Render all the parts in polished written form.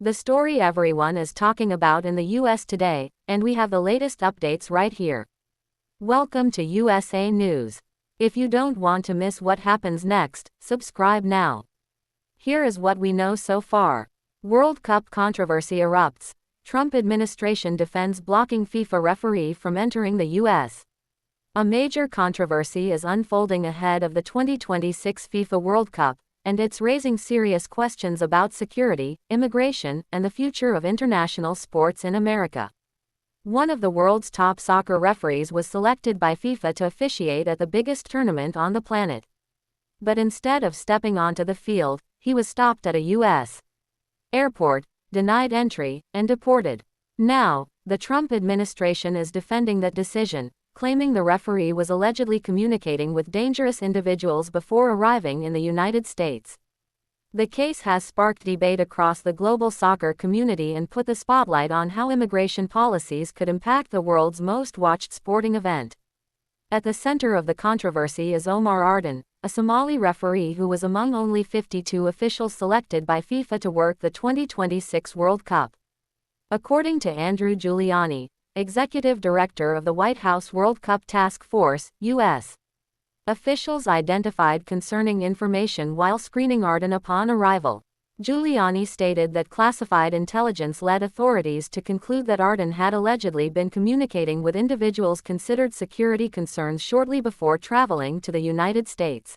The story everyone is talking about in the US today, and we have the latest updates right here. Welcome to USA News. If you don't want to miss what happens next, subscribe now. Here is what we know so far. World Cup controversy erupts. Trump administration defends blocking FIFA referee from entering the US. A major controversy is unfolding ahead of the 2026 FIFA World Cup, and it's raising serious questions about security, immigration, and the future of international sports in America. One of the world's top soccer referees was selected by FIFA to officiate at the biggest tournament on the planet. But instead of stepping onto the field, he was stopped at a U.S. airport, denied entry, and deported. Now, the Trump administration is defending that decision, claiming the referee was allegedly communicating with dangerous individuals before arriving in the United States. The case has sparked debate across the global soccer community and put the spotlight on how immigration policies could impact the world's most watched sporting event. At the center of the controversy is Omar Ardan, a Somali referee who was among only 52 officials selected by FIFA to work the 2026 World Cup. According to Andrew Giuliani, Executive Director of the White House World Cup Task Force, U.S. officials identified concerning information while screening Ardan upon arrival. Giuliani stated that classified intelligence led authorities to conclude that Ardan had allegedly been communicating with individuals considered security concerns shortly before traveling to the United States.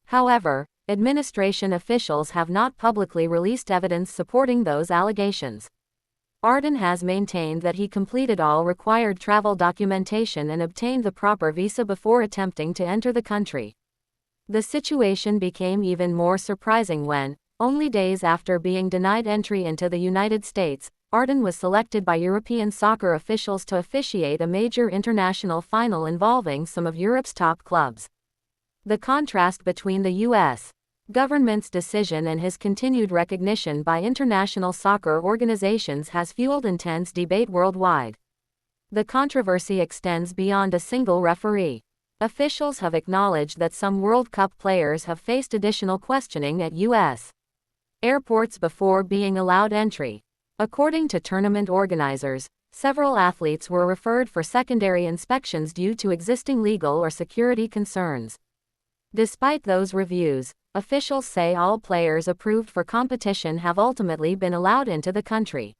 However, administration officials have not publicly released evidence supporting those allegations. Ardan has maintained that he completed all required travel documentation and obtained the proper visa before attempting to enter the country. The situation became even more surprising when, only days after being denied entry into the United States, Ardan was selected by European soccer officials to officiate a major international final involving some of Europe's top clubs. The contrast between the U.S. government's decision and his continued recognition by international soccer organizations has fueled intense debate worldwide. The controversy extends beyond a single referee. Officials have acknowledged that some World Cup players have faced additional questioning at U.S. airports before being allowed entry. According to tournament organizers, several athletes were referred for secondary inspections due to existing legal or security concerns. Despite those reviews, officials say all players approved for competition have ultimately been allowed into the country.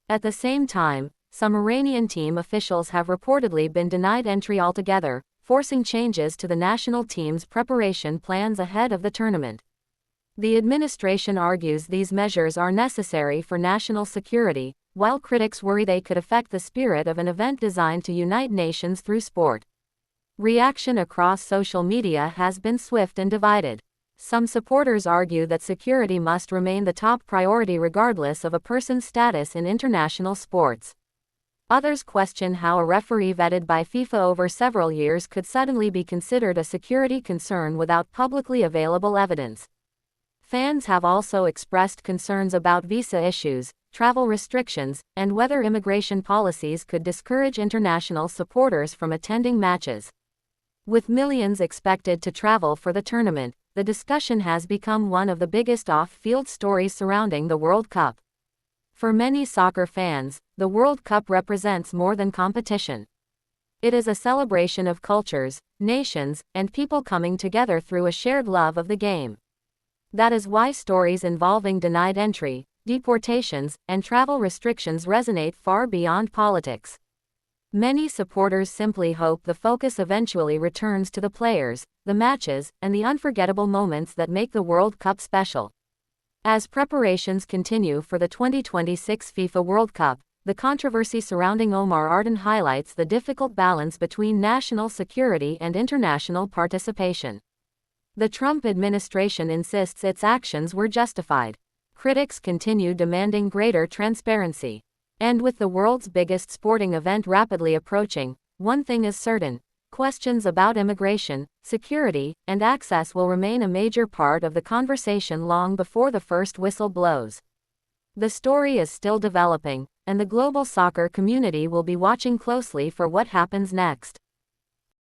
At the same time, some Iranian team officials have reportedly been denied entry altogether, forcing changes to the national team's preparation plans ahead of the tournament. The administration argues these measures are necessary for national security, while critics worry they could affect the spirit of an event designed to unite nations through sport. Reaction across social media has been swift and divided. Some supporters argue that security must remain the top priority regardless of a person's status in international sports. Others question how a referee vetted by FIFA over several years could suddenly be considered a security concern without publicly available evidence. Fans have also expressed concerns about visa issues, travel restrictions, and whether immigration policies could discourage international supporters from attending matches. With millions expected to travel for the tournament, the discussion has become one of the biggest off-field stories surrounding the World Cup. For many soccer fans, the World Cup represents more than competition. It is a celebration of cultures, nations, and people coming together through a shared love of the game. That is why stories involving denied entry, deportations, and travel restrictions resonate far beyond politics. Many supporters simply hope the focus eventually returns to the players, the matches, and the unforgettable moments that make the World Cup special. As preparations continue for the 2026 FIFA World Cup, the controversy surrounding Omar Ardan highlights the difficult balance between national security and international participation. The Trump administration insists its actions were justified. Critics continue demanding greater transparency. And with the world's biggest sporting event rapidly approaching, one thing is certain: questions about immigration, security, and access will remain a major part of the conversation long before the first whistle blows. The story is still developing, and the global soccer community will be watching closely for what happens next.